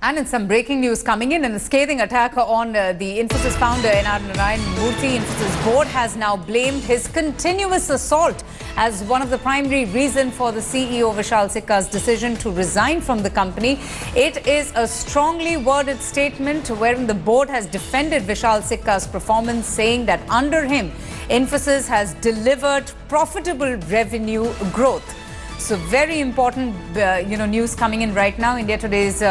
And in some breaking news coming in, a scathing attack on the Infosys founder N.R Narayana Murthy. Infosys board has now blamed his continuous assault as one of the primary reasons for the CEO Vishal Sikka's decision to resign from the company. It is a strongly worded statement wherein the board has defended Vishal Sikka's performance, saying that under him, Infosys has delivered profitable revenue growth. So very important, news coming in right now. India Today's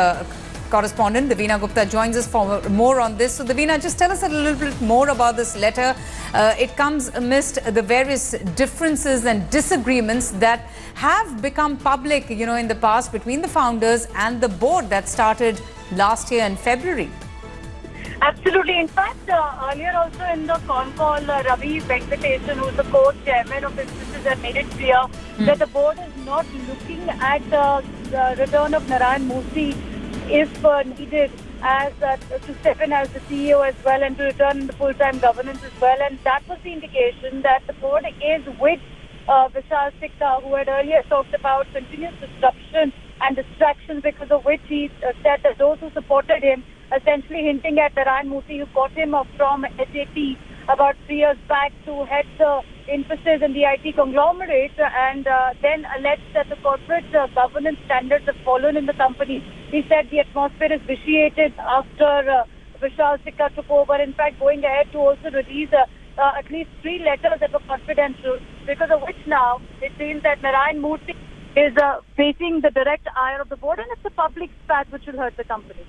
correspondent Davina Gupta joins us for more on this. So Davina, just tell us a little bit more about this letter. It comes amidst the various differences and disagreements that have become public, in the past between the founders and the board that started last year in February. Absolutely. In fact, earlier also in the con call, Ravi Venkatesan, who is the co-chairman of Infosys, had made it clear that the board is not looking at the return of Narayana Murthy if needed as to step in as the CEO as well and to return the full-time governance as well. And that was the indication that the board is with Vishal Sikka, who had earlier talked about continuous disruption and distraction, because of which he said that those who supported him, essentially hinting at Narayana Murthy, who got him from SAP about 3 years back to head the Infosys and the IT conglomerate, and then alleged that the corporate governance standards have fallen in the company. He said the atmosphere is vitiated after Vishal Sikka took over. In fact, going ahead to also release at least 3 letters that were confidential, because of which now it seems that Narayana Murthy is facing the direct ire of the board, and it's a public spat which will hurt the company.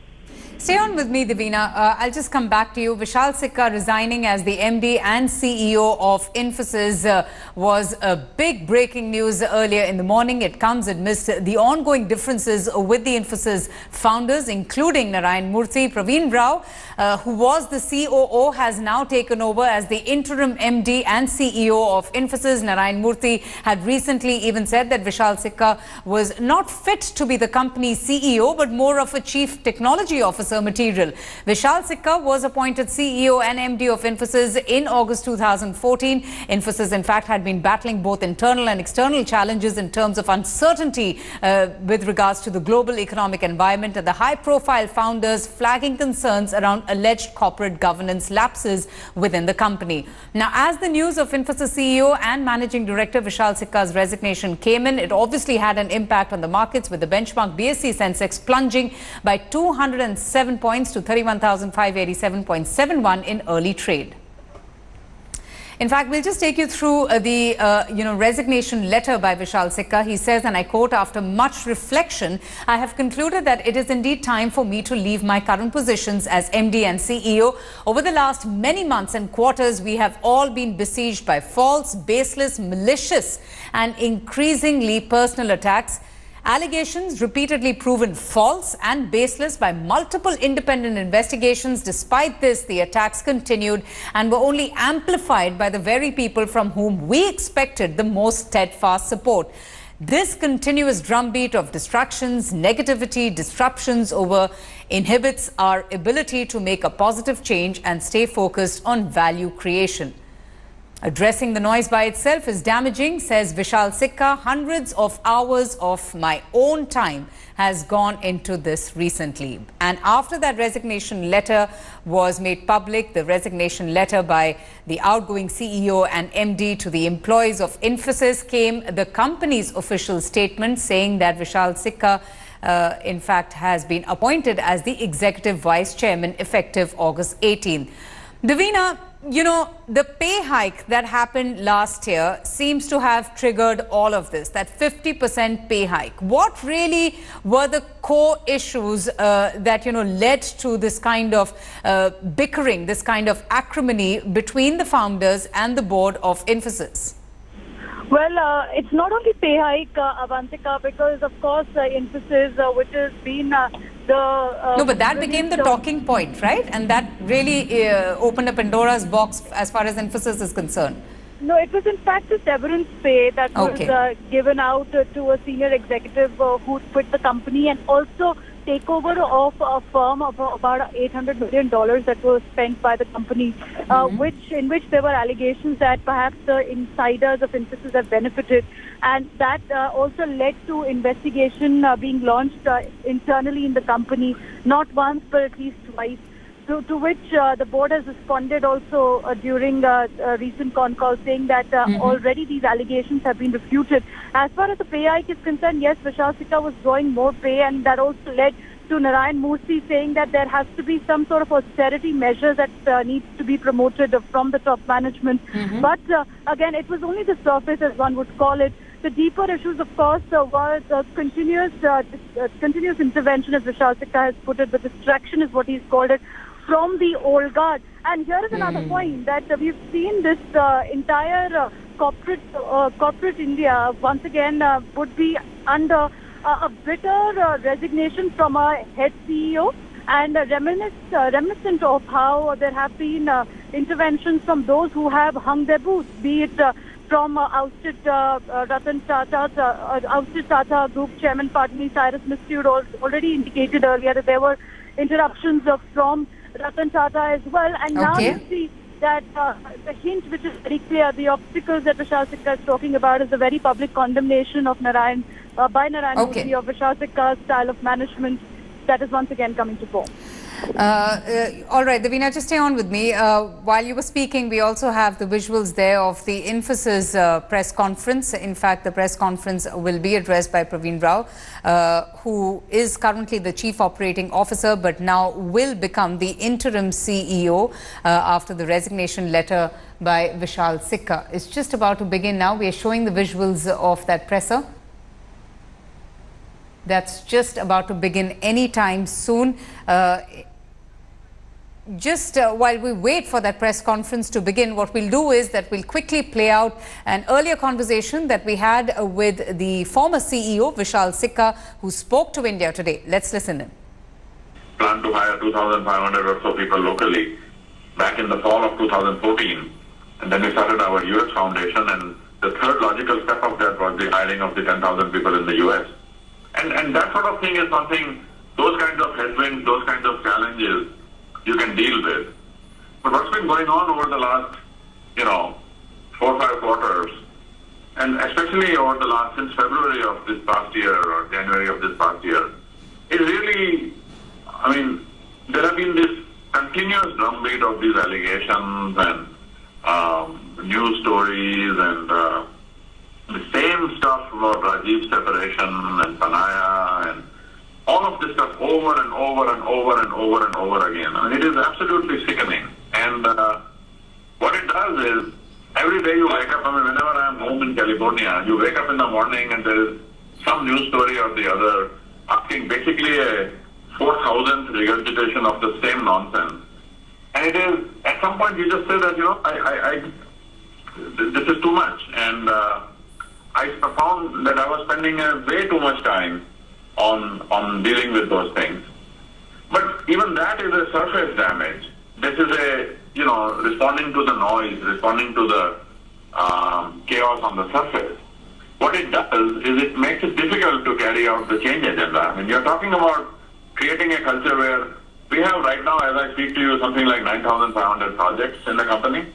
Stay on with me, Davina. I'll just come back to you. Vishal Sikka resigning as the MD and CEO of Infosys was a big breaking news earlier in the morning. It comes amidst the ongoing differences with the Infosys founders, including Narayana Murthy. Praveen Rao, who was the COO, has now taken over as the interim MD and CEO of Infosys. Narayana Murthy had recently even said that Vishal Sikka was not fit to be the company's CEO, but more of a chief technology officer material. Vishal Sikka was appointed CEO and MD of Infosys in August 2014. Infosys, in fact, had been battling both internal and external challenges in terms of uncertainty with regards to the global economic environment, and the high-profile founders flagging concerns around alleged corporate governance lapses within the company. Now, as the news of Infosys CEO and Managing Director Vishal Sikka's resignation came in, it obviously had an impact on the markets, with the benchmark BSE Sensex plunging by 207 points to 31,587.71 in early trade. In fact, we'll just take you through the resignation letter by Vishal Sikka. He says, and I quote, "After much reflection, I have concluded that it is indeed time for me to leave my current positions as MD and CEO. Over the last many months and quarters, we have all been besieged by false, baseless, malicious and increasingly personal attacks. Allegations repeatedly proven false and baseless by multiple independent investigations. Despite this, the attacks continued and were only amplified by the very people from whom we expected the most steadfast support. This continuous drumbeat of distractions, negativity, disruptions inhibits our ability to make a positive change and stay focused on value creation. Addressing the noise by itself is damaging," says Vishal Sikka. "Hundreds of hours of my own time has gone into this recently." And after that resignation letter was made public, the resignation letter by the outgoing CEO and MD to the employees of Infosys, came the company's official statement saying that Vishal Sikka in fact has been appointed as the executive vice chairman effective August 18th. Davina, the pay hike that happened last year seems to have triggered all of this, that 50% pay hike. What really were the core issues that, led to this kind of bickering, this kind of acrimony between the founders and the board of Infosys? Well, it's not only pay hike, Avantika, because of course Infosys, which has been no, but that became the talking point, right? And that really opened up Pandora's box as far as Infosys is concerned. No, it was in fact a severance pay that was given out to a senior executive who quit the company, and also takeover of a firm of about $800 million that was spent by the company, in which there were allegations that perhaps the insiders of Infosys have benefited. and that also led to investigation being launched internally in the company, not once but at least twice. To which the board has responded also during a recent con call, saying that already these allegations have been refuted. As far as the pay hike is concerned, yes, Vishal Sikka was drawing more pay, and that also led to Narayana Murthy saying that there has to be some sort of austerity measure that needs to be promoted from the top management. But again, it was only the surface, as one would call it. The deeper issues, of course, were the continuous intervention, as Vishal Sikka has put it. The distraction is what he's called it, from the old guard. And here is another point, that we've seen this entire corporate India once again would be under a bitter resignation from our head CEO, and reminiscent of how there have been interventions from those who have hung their boots, be it from ousted Tata Group Chairman, Padmi Cyrus Mistry already indicated earlier that there were interruptions from Ratan Tata as well. And now you see that the hint, which is very clear, the obstacles that Vishal Sikka is talking about, is the very public condemnation of Narayana Murthy, of Vishal Sikka's style of management that is once again coming to fore. All right, Davina, just stay on with me. While you were speaking, we also have the visuals there of the Infosys press conference. In fact, the press conference will be addressed by Praveen Rao, who is currently the Chief Operating Officer, but now will become the interim CEO after the resignation letter by Vishal Sikka. It's just about to begin now. We are showing the visuals of that presser. That's just about to begin anytime soon. While we wait for that press conference to begin, what we'll do is that we'll quickly play out an earlier conversation that we had with the former CEO, Vishal Sikka, who spoke to India today. Let's listen in. Plan to hire 2,500 or so people locally back in the fall of 2014. And then we started our US foundation, and the third logical step of that was the hiring of the 10,000 people in the US. And that sort of thing is something, those kinds of headwinds, those kinds of challenges, you can deal with. But what's been going on over the last, 4 or 5 quarters, and especially over the last, since February of this past year or January of this past year, is really, there have been this continuous drumbeat of these allegations and news stories and the same stuff about Rajiv's separation and Panaya and all of this stuff over and over and over and over and over again. It is absolutely sickening. And what it does is, every day you wake up, whenever I'm home in California, you wake up in the morning and there is some news story or the other asking basically a 4,000th regurgitation of the same nonsense. And it is, at some point you just say that, this is too much. And I found that I was spending way too much time on dealing with those things. But even that is a surface damage. This is a, responding to the noise, responding to the chaos on the surface. What it does is it makes it difficult to carry out the change agenda. You're talking about creating a culture where we have right now, as I speak to you, something like 9,500 projects in the company.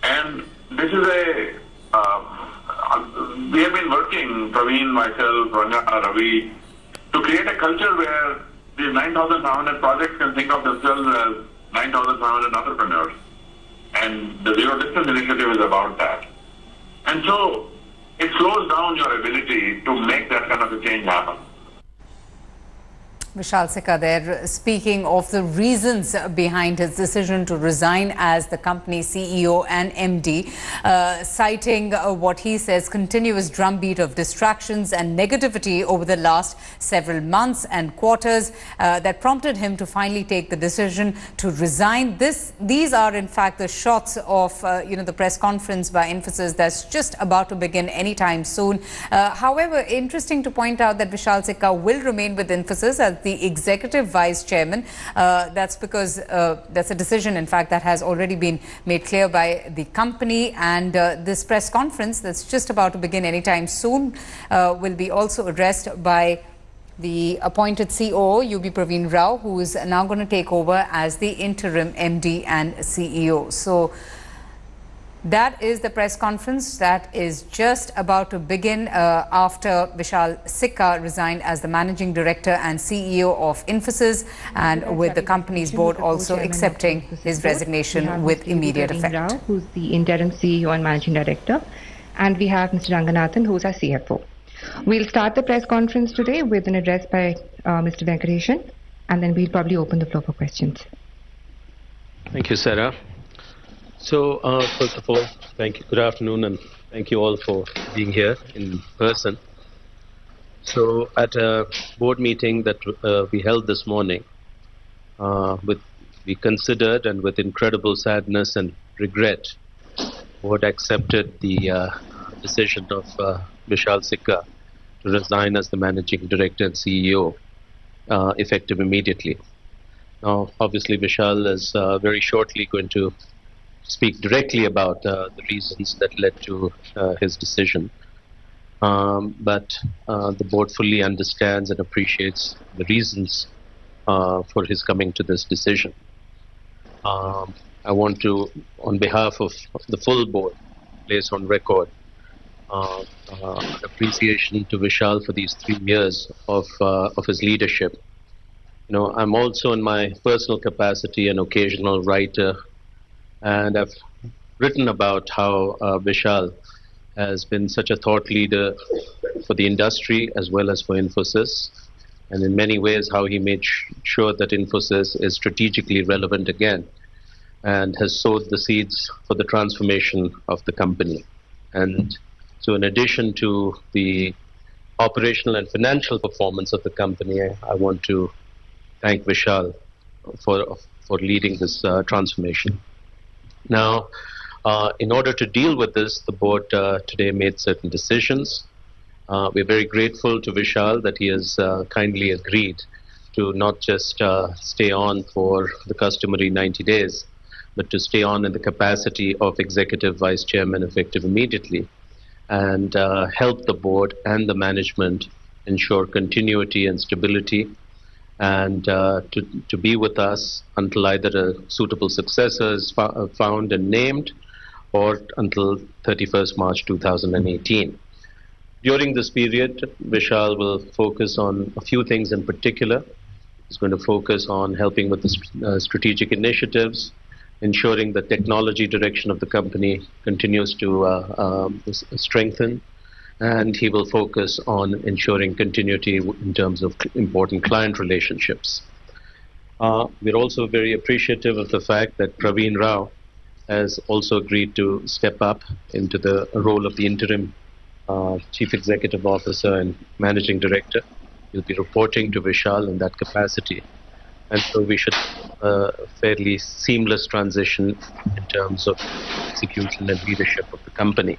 And this is we have been working, Praveen, myself, Ranga, Ravi, to create a culture where these 9,500 projects can think of themselves as 9,500 entrepreneurs. And the Zero Distance Initiative is about that. And so it slows down your ability to make that kind of a change happen. Vishal Sikka there, speaking of the reasons behind his decision to resign as the company CEO and MD, citing what he says continuous drumbeat of distractions and negativity over the last several months and quarters that prompted him to finally take the decision to resign. These are in fact the shots of the press conference by Infosys that's just about to begin anytime soon. However, interesting to point out that Vishal Sikka will remain with Infosys as the executive vice chairman. That's because that's a decision, in fact, that has already been made clear by the company. And this press conference that's just about to begin anytime soon will be also addressed by the appointed COO, UB Praveen Rao, who is now going to take over as the interim MD and CEO. So That is the press conference that is just about to begin after Vishal Sikka resigned as the Managing Director and CEO of Infosys, and with the company's board also accepting his resignation with immediate effect. Rao, who's the interim CEO and Managing Director, and we have Mr. Ranganathan, who's our CFO. We'll start the press conference today with an address by Mr. Venkatesan, and then we'll probably open the floor for questions. Thank you, Sarah. So, first of all, thank you. Good afternoon, and thank you all for being here in person. So, at a board meeting that we held this morning, we considered, and with incredible sadness and regret, board accepted the decision of Vishal Sikka to resign as the Managing Director and CEO, effective immediately. Now, obviously, Vishal is very shortly going to speak directly about the reasons that led to his decision. But the board fully understands and appreciates the reasons for his coming to this decision. I want to, on behalf of the full board, place on record appreciation to Vishal for these 3 years of his leadership. You know, I'm also in my personal capacity an occasional writer, and I've written about how Vishal has been such a thought leader for the industry as well as for Infosys, and in many ways how he made sure that Infosys is strategically relevant again and has sowed the seeds for the transformation of the company. And so in addition to the operational and financial performance of the company, I want to thank Vishal for leading this transformation. Now, in order to deal with this, the board today made certain decisions. We're very grateful to Vishal that he has kindly agreed to not just stay on for the customary 90 days, but to stay on in the capacity of Executive Vice Chairman effective immediately, and help the board and the management ensure continuity and stability, and to be with us until either a suitable successor is found and named, or until 31st March 2018. During this period, Vishal will focus on a few things in particular. He's going to focus on helping with the strategic initiatives, ensuring the technology direction of the company continues to strengthen, and he will focus on ensuring continuity in terms of important client relationships. We're also very appreciative of the fact that Praveen Rao has also agreed to step up into the role of the interim Chief Executive Officer and Managing Director. He'll be reporting to Vishal in that capacity. And so we should a fairly seamless transition in terms of execution and leadership of the company.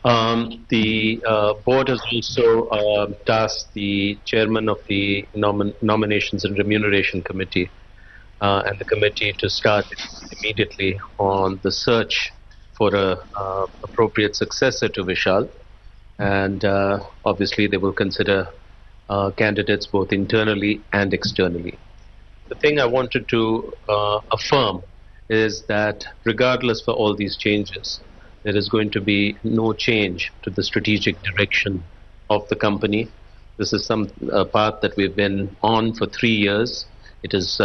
The board has also tasked the chairman of the Nominations and Remuneration Committee and the committee to start immediately on the search for an appropriate successor to Vishal. And obviously they will consider candidates both internally and externally. The thing I wanted to affirm is that regardless for all these changes, there is going to be no change to the strategic direction of the company. This is some path that we've been on for 3 years. It has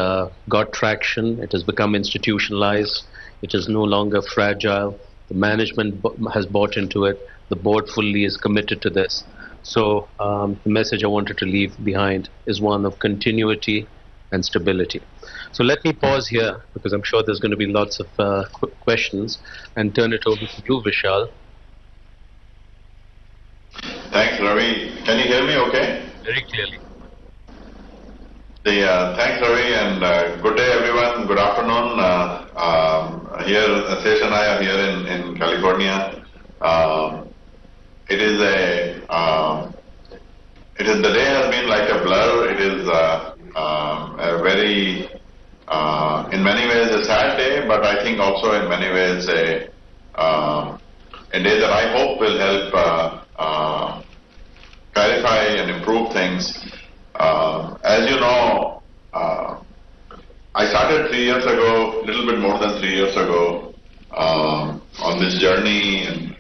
got traction. It has become institutionalized. It is no longer fragile. The management has bought into it. The board fully is committed to this. So the message I wanted to leave behind is one of continuity and stability. So let me pause here, because I'm sure there's going to be lots of questions, and turn it over to you, Vishal. Thanks, Ravi. Can you hear me okay? Very clearly. Thanks, Ravi, and good day, everyone. Good afternoon. Here, Sesh and I are here in California. The day has been like a blur. It is a very, in many ways, a sad day, but I think also in many ways a day that I hope will help clarify and improve things. As you know, I started 3 years ago, a little bit more than 3 years ago, on this journey. And,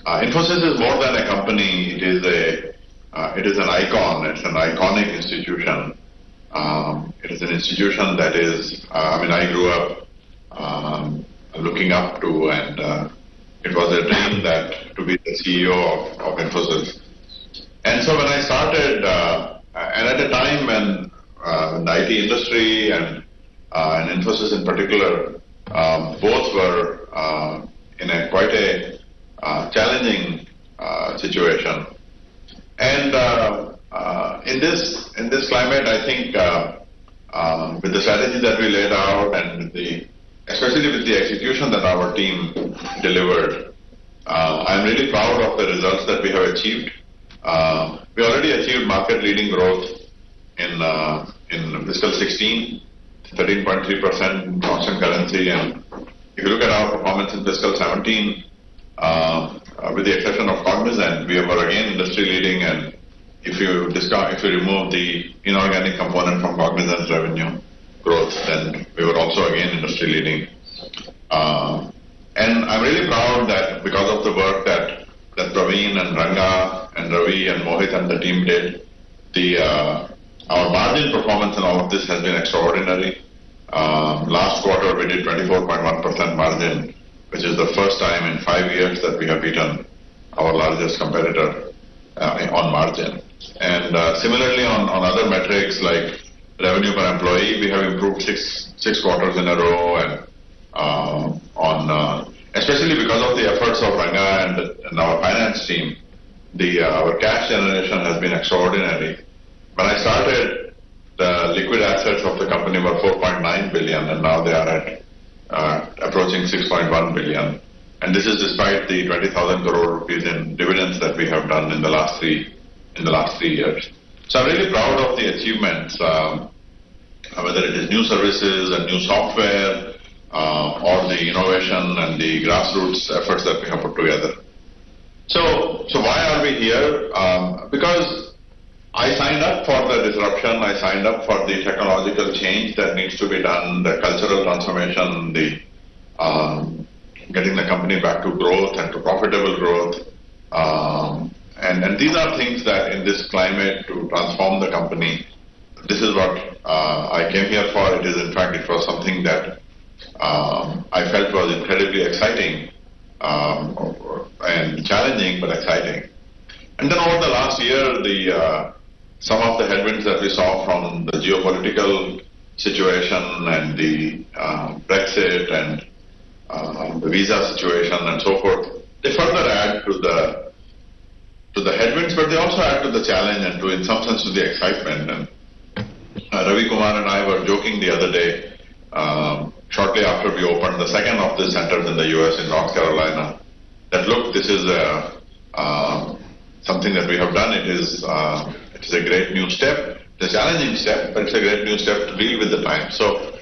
Infosys is more than a company. It is an icon. It's an iconic institution. It is an institution that is, I grew up looking up to, and it was a dream that to be the CEO of Infosys. And so when I started, and at a time when the IT industry and Infosys in particular, both were in quite a challenging situation. And in this climate, I think with the strategy that we laid out and especially with the execution that our team delivered, I'm really proud of the results that we have achieved. We already achieved market-leading growth in fiscal 16, 13.3% constant currency, and if you look at our performance in fiscal 17, with the exception of Cognizant, we were again industry-leading, and if you remove the inorganic component from Cognizant's revenue growth, then we were also again industry-leading. And I'm really proud that because of the work that Praveen and Ranga and Ravi and Mohit and the team did, our margin performance in all of this has been extraordinary. Last quarter we did 24.1% margin, which is the first time in 5 years that we have beaten our largest competitor on margin. And similarly on other metrics like revenue per employee, we have improved six quarters in a row, and especially because of the efforts of Ranga and our finance team, our cash generation has been extraordinary. When I started, the liquid assets of the company were 4.9 billion, and now they are at approaching 6.1 billion. And this is despite the 20,000 crore rupees in dividends that we have done in the last 3 years. So I'm really proud of the achievements, whether it is new services and new software, or the innovation and the grassroots efforts that we have put together. So why are we here? Because I signed up for the disruption, I signed up for the technological change that needs to be done, the cultural transformation, getting the company back to growth and to profitable growth. And these are things that in this climate to transform the company, this is what I came here for. It is, in fact, it was something that I felt was incredibly exciting and challenging, but exciting. And then over the last year, some of the headwinds that we saw from the geopolitical situation and the Brexit and the visa situation and so forth, they further add to the headwinds, but they also add to the challenge and in some sense, to the excitement. And Ravi Kumar and I were joking the other day, shortly after we opened the second of the centers in the US in North Carolina, that look, this is something that we have done. It is a great new step. It's a challenging step, but it's a great new step to deal with the time. So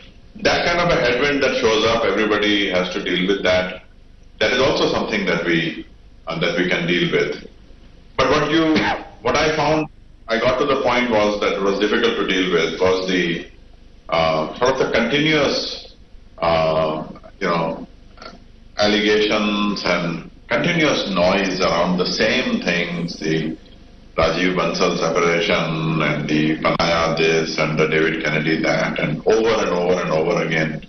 that kind of a headwind that shows up, everybody has to deal with that. That is also something that we can deal with. But what I found, I got to the point was that it was difficult to deal with was the sort of the continuous, allegations and continuous noise around the same things, the Rajiv Bansal separation and the Panaya this and the David Kennedy that, and over again,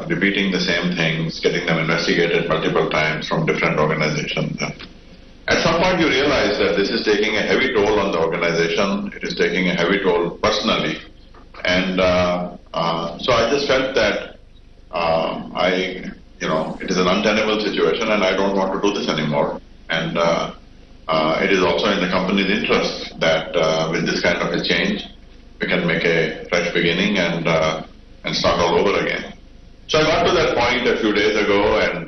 repeating the same things, getting them investigated multiple times from different organizations. At some point you realize that this is taking a heavy toll on the organization, it is taking a heavy toll personally, and so I just felt that it is an untenable situation and I don't want to do this anymore. And it is also in the company's interest that with this kind of a change, we can make a fresh beginning and start all over again. So I got to that point a few days ago, and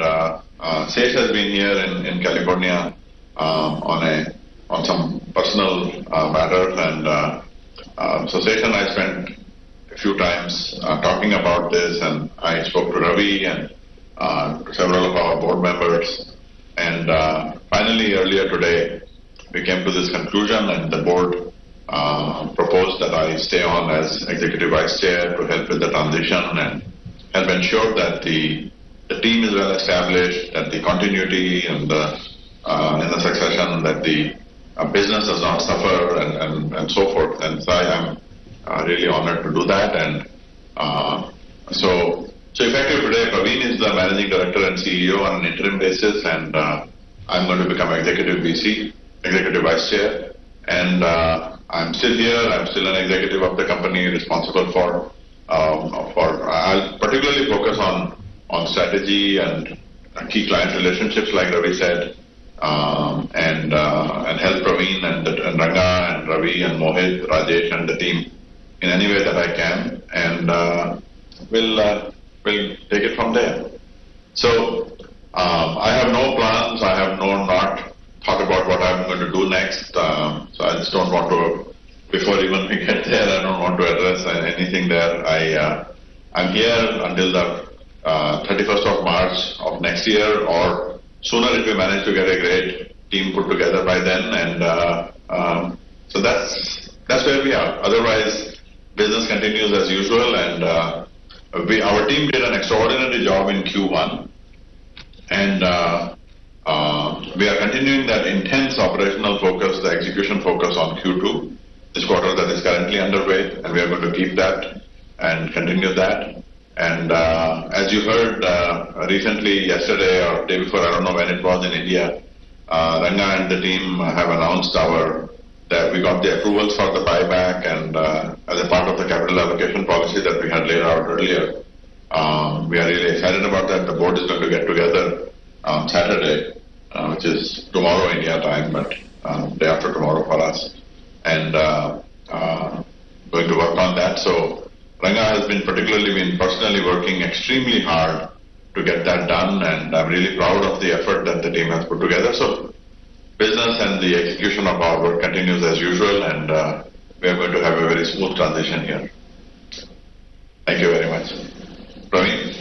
Sesh has been here in California on some personal matters, and so Sesh and I spent a few times talking about this, and I spoke to Ravi and to several of our board members, and finally earlier today we came to this conclusion, and the board proposed that I stay on as executive vice chair to help with the transition and help ensure that the the team is well established, that the continuity and in the succession, that the business does not suffer and so forth. And so I am really honored to do that. And so effective today, Praveen is the Managing Director and CEO on an interim basis, and I'm going to become Executive VC, Executive Vice Chair. And I'm still here. I'm still an executive of the company, responsible for I'll particularly focus on strategy and key client relationships, like Ravi said, and help Praveen and Ranga and Ravi and Mohit, Rajesh and the team in any way that I can, and we'll take it from there. So I have no plans. I have not thought about what I'm going to do next. So I just don't want to. Before even we get there, I don't want to address anything there. I'm here until the 31st of March of next year, or sooner if we manage to get a great team put together by then. And so that's where we are. Otherwise, business continues as usual, and our team did an extraordinary job in Q1, and we are continuing that intense operational focus, the execution focus on Q2. This quarter that is currently underway, and we are going to keep that and continue that. And as you heard recently, yesterday or day before, I don't know when it was in India, Ranga and the team have announced that we got the approvals for the buyback, and as a part of the capital allocation policy that we had laid out earlier, we are really excited about that. The board is going to get together on Saturday, which is tomorrow India time, but day after tomorrow for us, and going to work on that. So Ranga has been personally working extremely hard to get that done, and I'm really proud of the effort that the team has put together. So business and the execution of our work continues as usual, and we are going to have a very smooth transition here. Thank you very much. Praveen?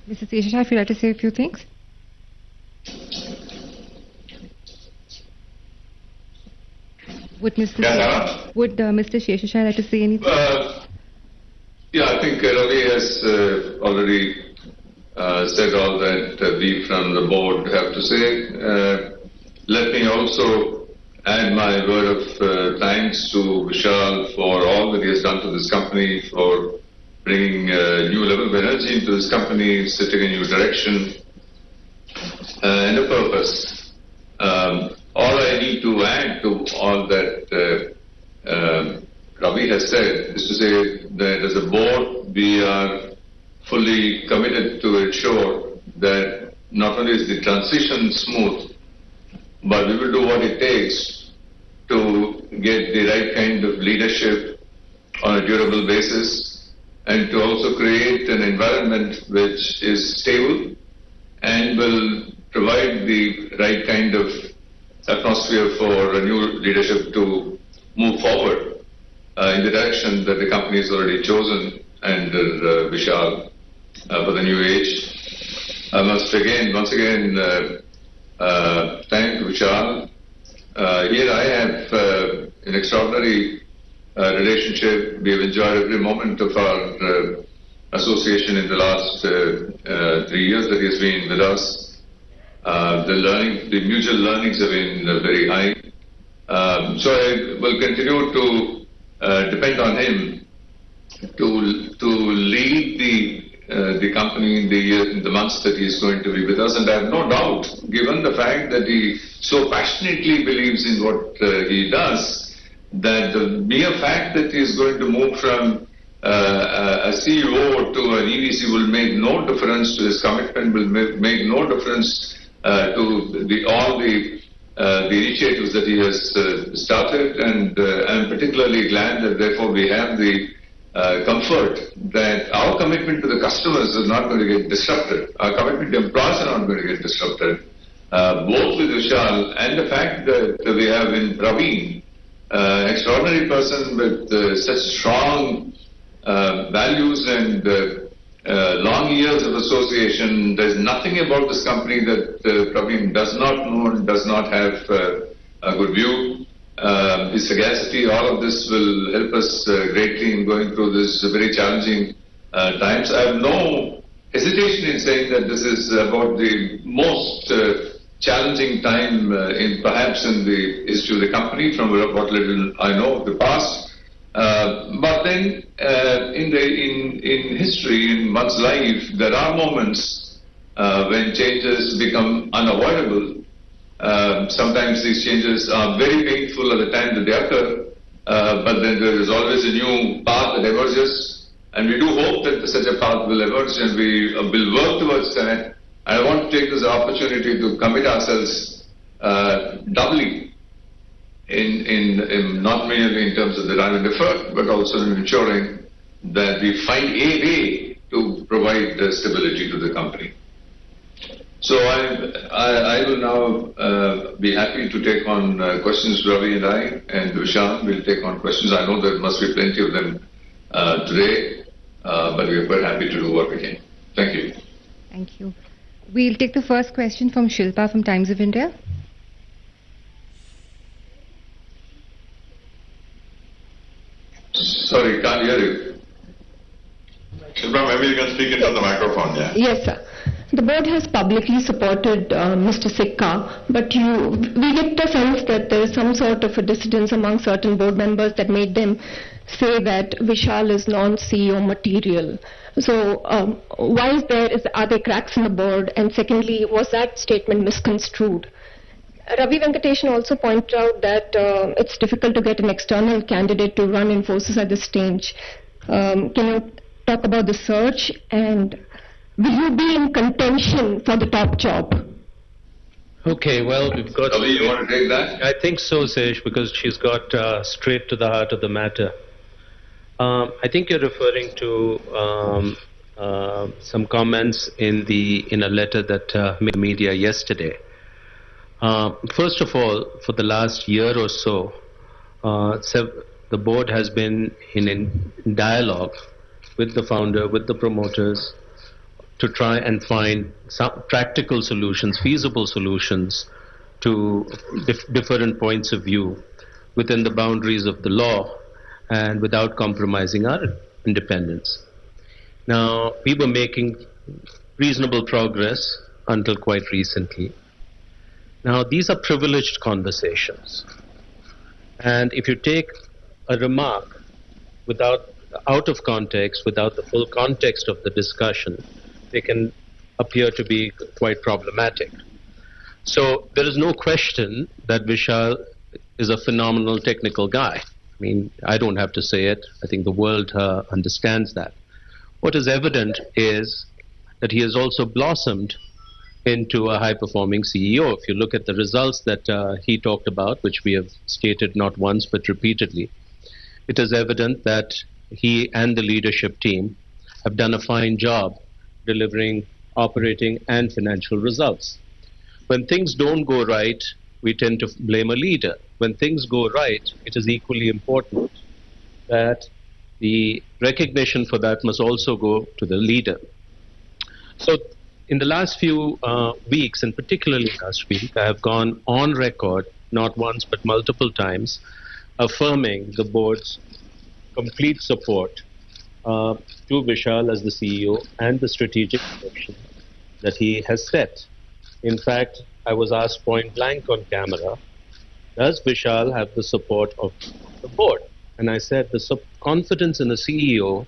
Mr. Sheshashai, if you'd like to say a few things? Would Mr. Sheshashai like to say anything? Yeah, I think Ravi has already said all that we from the board have to say. Let me also add my word of thanks to Vishal for all that he has done to this company, for bringing a new level of energy into this company, setting a new direction and a purpose. All I need to add to all that Ravi has said is to say that as a board, we are fully committed to ensure that not only is the transition smooth, but we will do what it takes to get the right kind of leadership on a durable basis, and to also create an environment which is stable and will provide the right kind of atmosphere for a new leadership to move forward in the direction that the company has already chosen under Vishal for the new age. I must once again thank Vishal. Here I have an extraordinary relationship. We have enjoyed every moment of our association in the last 3 years that he has been with us. The mutual learnings have been very high. So I will continue to depend on him to lead the company in the months that he is going to be with us. And I have no doubt, given the fact that he so passionately believes in what he does, that the mere fact that he is going to move from a CEO to an EVC will make no difference to his commitment, will make no difference to all the initiatives that he has started, and I'm particularly glad that therefore we have the comfort that our commitment to the customers is not going to get disrupted. Our commitment to employees are not going to get disrupted. Both with Vishal and the fact that we have in Praveen, extraordinary person with such strong values and long years of association. There's nothing about this company that Praveen does not know and does not have a good view. his sagacity, all of this will help us greatly in going through this very challenging times. I have no hesitation in saying that this is about the most challenging time perhaps in the history of the company, from what little I know of the past. But then in history, in one's life, there are moments when changes become unavoidable. Sometimes these changes are very painful at the time that they occur, but then there is always a new path that emerges, and we do hope that such a path will emerge, and we will work towards that. I want to take this opportunity to commit ourselves doubly in not merely in terms of the time and effort, but also in ensuring that we find a way to provide stability to the company. So I will now be happy to take on questions. Ravi and I and Vishal will take on questions. I know there must be plenty of them today, but we are quite happy to do what we can. Thank you. Thank you. We'll take the first question from Shilpa from Times of India. Sorry, can't hear you. Shilpa, maybe you can speak into the microphone, yeah? Yes, sir. The board has publicly supported Mr. Sikka, but we get the sense that there is some sort of a dissidence among certain board members that made them say that Vishal is non-CEO material. So why are there cracks in the board? And secondly, was that statement misconstrued? Ravi Venkateshan also pointed out that it's difficult to get an external candidate to run Infosys at this stage. Can you talk about the search, and will you be in contention for the top job? Okay, well, we've got... Ravi, you want to take that? I think so, Sesh, because she's got straight to the heart of the matter. I think you're referring to some comments in a letter that made media yesterday. First of all, for the last year or so, the board has been in dialogue with the founder, with the promoters, to try and find some practical solutions, feasible solutions to different points of view within the boundaries of the law and without compromising our independence. Now, we were making reasonable progress until quite recently. Now, these are privileged conversations. And if you take a remark out of context, without the full context of the discussion, they can appear to be quite problematic. So there is no question that Vishal is a phenomenal technical guy. I mean, I don't have to say it. I think the world understands that. What is evident is that he has also blossomed into a high-performing CEO. If you look at the results that he talked about, which we have stated not once but repeatedly, it is evident that he and the leadership team have done a fine job delivering operating and financial results. When things don't go right, we tend to blame a leader. When things go right, it is equally important that the recognition for that must also go to the leader. So in the last few weeks, and particularly last week, I have gone on record, not once but multiple times, affirming the board's complete support to Vishal as the CEO and the strategic direction that he has set. In fact, I was asked point blank on camera, does Vishal have the support of the board? And I said the confidence in a CEO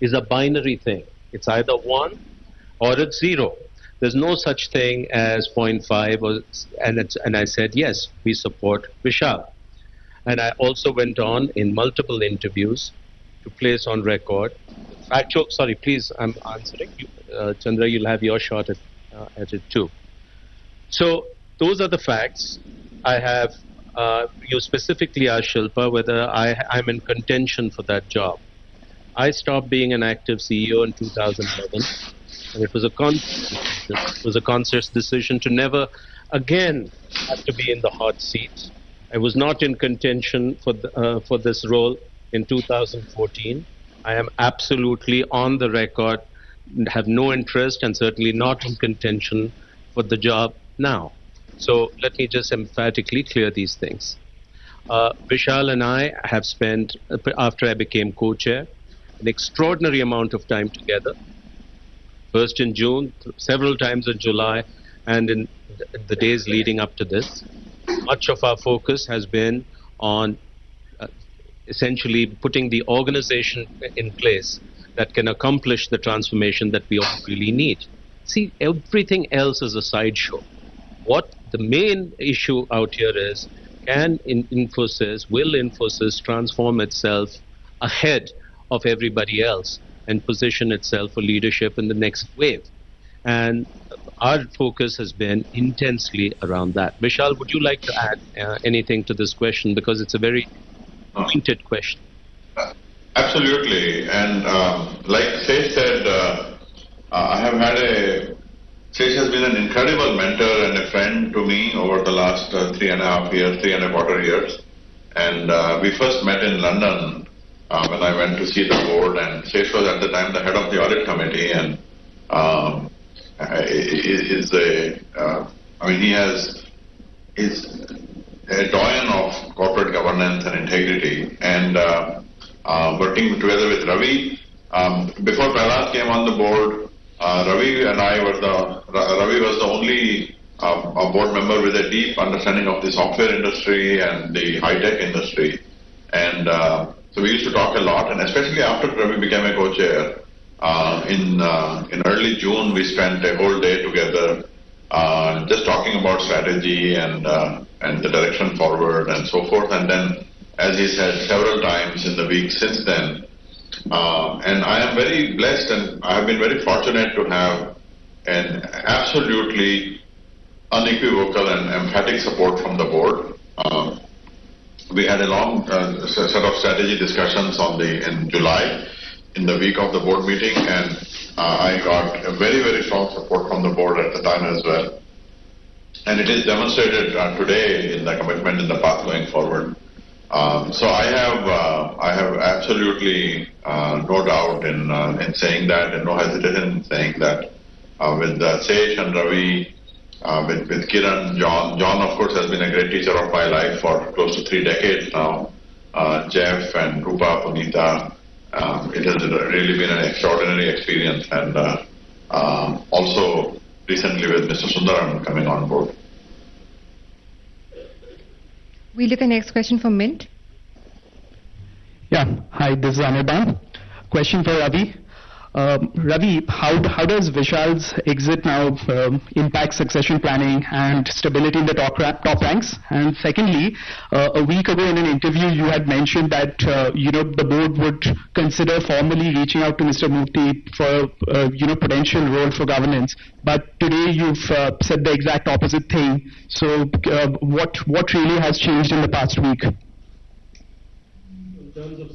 is a binary thing. It's either 1 or it's 0. There's no such thing as 0.5, and I said, yes, we support Vishal. And I also went on in multiple interviews to place on record factual, sorry, please, I'm answering. Chandra, you'll have your shot at it too. So those are the facts. I have, you specifically asked Shilpa whether I'm in contention for that job. I stopped being an active CEO in 2011, and it was a conscious decision to never again have to be in the hot seat. I was not in contention for this role in 2014. I am absolutely on the record, have no interest, and certainly not in contention for the job now. So let me just emphatically clear these things. Vishal and I have spent, after I became co-chair, an extraordinary amount of time together. First in June, several times in July, and in the days leading up to this. Much of our focus has been on essentially putting the organization in place that can accomplish the transformation that we all really need. See, everything else is a sideshow. What the main issue out here is, will Infosys transform itself ahead of everybody else and position itself for leadership in the next wave? And our focus has been intensely around that. Vishal, would you like to add anything to this question? Because it's a very pointed question. Absolutely. And like Sej said, I have had Sej has been an incredible mentor and a friend to me over the last 3.5 years, 3.25 years. And we first met in London when I went to see the board, and Sej was at the time the head of the audit committee, and he's a doyen of corporate governance and integrity, and working together with Ravi. Before Prahlad came on the board, Ravi was the only board member with a deep understanding of the software industry and the high-tech industry. And so we used to talk a lot, and especially after Ravi became a co-chair, in early June, we spent a whole day together just talking about strategy and the direction forward and so forth. And then, as he said several times in the week since then, and I am very blessed, and I have been very fortunate to have an absolutely unequivocal and emphatic support from the board. We had a long set of strategy discussions in July, in the week of the board meeting, and I got a very, very strong support from the board at the time as well. And it is demonstrated today in the commitment in the path going forward. So I have absolutely no doubt in saying that, and no hesitation in saying that with Sej and Ravi, with Kiran, John of course has been a great teacher of my life for close to 3 decades now. Jeff and Rupa, Punita, it has really been an extraordinary experience, and also recently with Mr. Sundaram coming on board. We'll take the next question from Mint. Yeah, hi, this is Anirban. Question for Ravi. Ravi, how does Vishal's exit now impact succession planning and stability in the top ranks? And secondly, a week ago in an interview, you had mentioned that the board would consider formally reaching out to Mr. Murthy for potential role for governance. But today you've said the exact opposite thing. So what really has changed in the past week? In terms of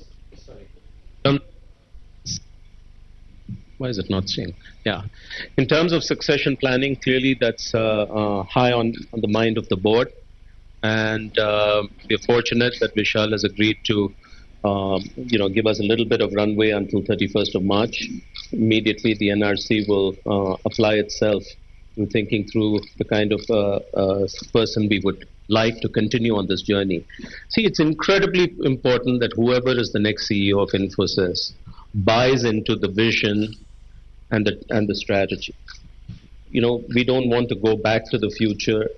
why is it not saying? Yeah. In terms of succession planning, clearly that's high on the mind of the board. And we're fortunate that Vishal has agreed to, give us a little bit of runway until 31st of March. Immediately, the NRC will apply itself to thinking through the kind of person we would like to continue on this journey. See, it's incredibly important that whoever is the next CEO of Infosys buys into the vision and the strategy. We don't want to go back to the future.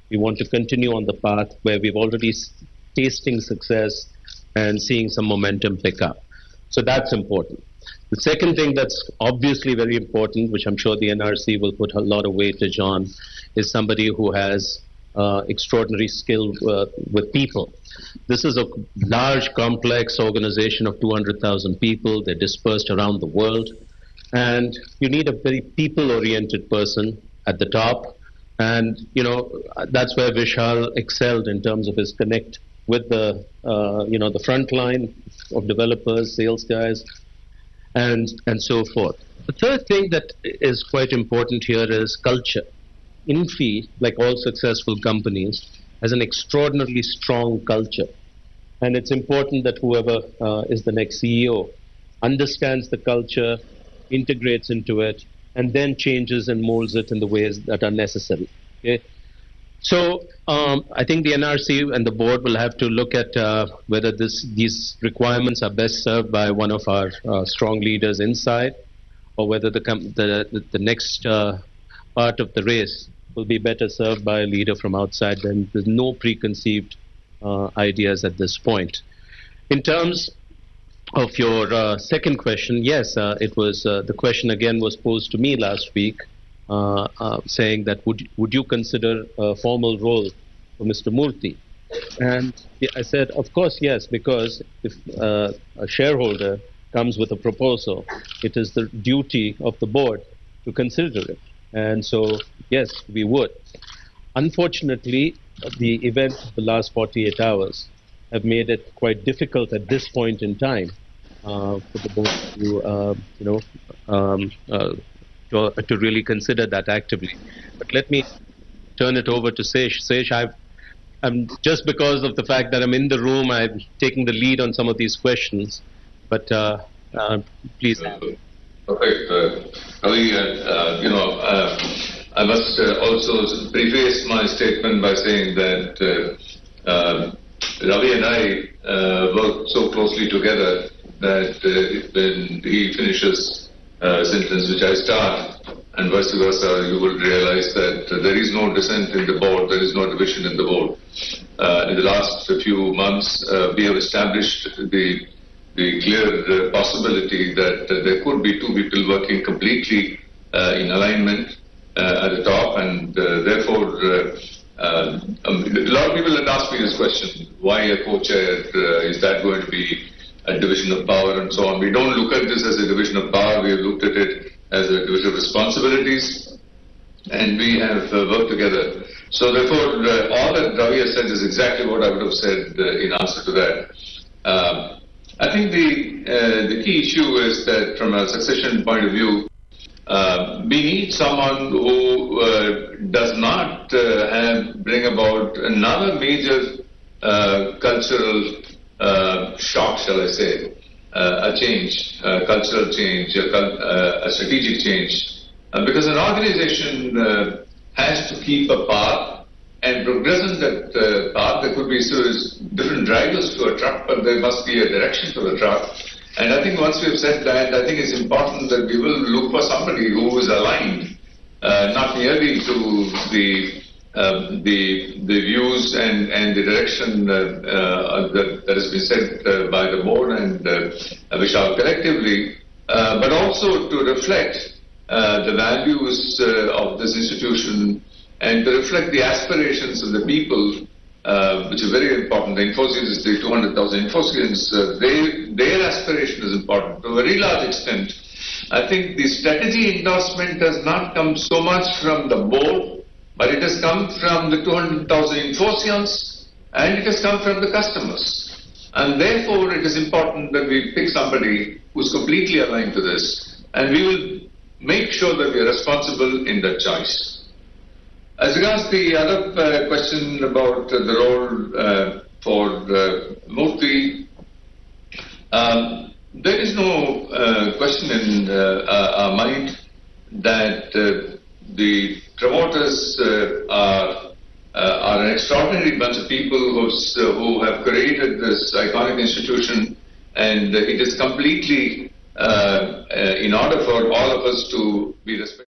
We want to continue on the path where we've already tasting success and seeing some momentum pick up. So that's important. The second thing that's obviously very important, which I'm sure the NRC will put a lot of weightage on, is somebody who has extraordinary skill with people. This is a large, complex organization of 200,000 people. They're dispersed around the world. And you need a very people-oriented person at the top. And, that's where Vishal excelled in terms of his connect with the front line of developers, sales guys, and so forth. The third thing that is quite important here is culture. Infi, like all successful companies, has an extraordinarily strong culture. And it's important that whoever is the next CEO understands the culture, integrates into it, and then changes and molds it in the ways that are necessary. Okay? So I think the NRC and the board will have to look at whether these requirements are best served by one of our strong leaders inside, or whether the next part of the race will be better served by a leader from outside. Then there's no preconceived ideas at this point. In terms of your second question, yes, it was the question again was posed to me last week, saying that would you consider a formal role for Mr. Murthy? And I said, of course, yes, because if a shareholder comes with a proposal, it is the duty of the board to consider it. And so, yes, we would. Unfortunately, the events of the last 48 hours have made it quite difficult at this point in time for the board to really consider that actively. But let me turn it over to Sesh. Sesh, I'm just because of the fact that I'm in the room, I'm taking the lead on some of these questions. But please. Okay, Ravi, I must also preface my statement by saying that Ravi and I work so closely together that when he finishes a sentence which I start, and vice versa, you will realize that there is no dissent in the board, there is no division in the board. In the last few months, we have established the clear possibility that there could be two people working completely in alignment at the top, and therefore a lot of people had asked me this question: why a co-chair? Is that going to be a division of power and so on? We don't look at this as a division of power. We have looked at it as a division of responsibilities, and we have worked together. So therefore, all that Ravi has said is exactly what I would have said in answer to that. I think the key issue is that from a succession point of view, we need someone who does not bring about another major cultural shock, shall I say, a change, a cultural change, a strategic change. Because an organization has to keep a path and progress in that path. There could be different drivers to a truck, but there must be a direction to the truck. And I think once we have said that, I think it's important that we will look for somebody who is aligned, not merely to the views and the direction that has been set by the board and Vishal collectively, but also to reflect the values of this institution and to reflect the aspirations of the people, which is very important. The Infosys is the 200,000 Infosians. Their aspiration is important to a very large extent. I think the strategy endorsement has not come so much from the board, but it has come from the 200,000 Infosians, and it has come from the customers. And therefore, it is important that we pick somebody who's completely aligned to this, and we will make sure that we are responsible in that choice. As regards the other question about the role for Murthy, there is no question in our mind that the promoters are an extraordinary bunch of people who have created this iconic institution, and it is completely in order for all of us to be respected.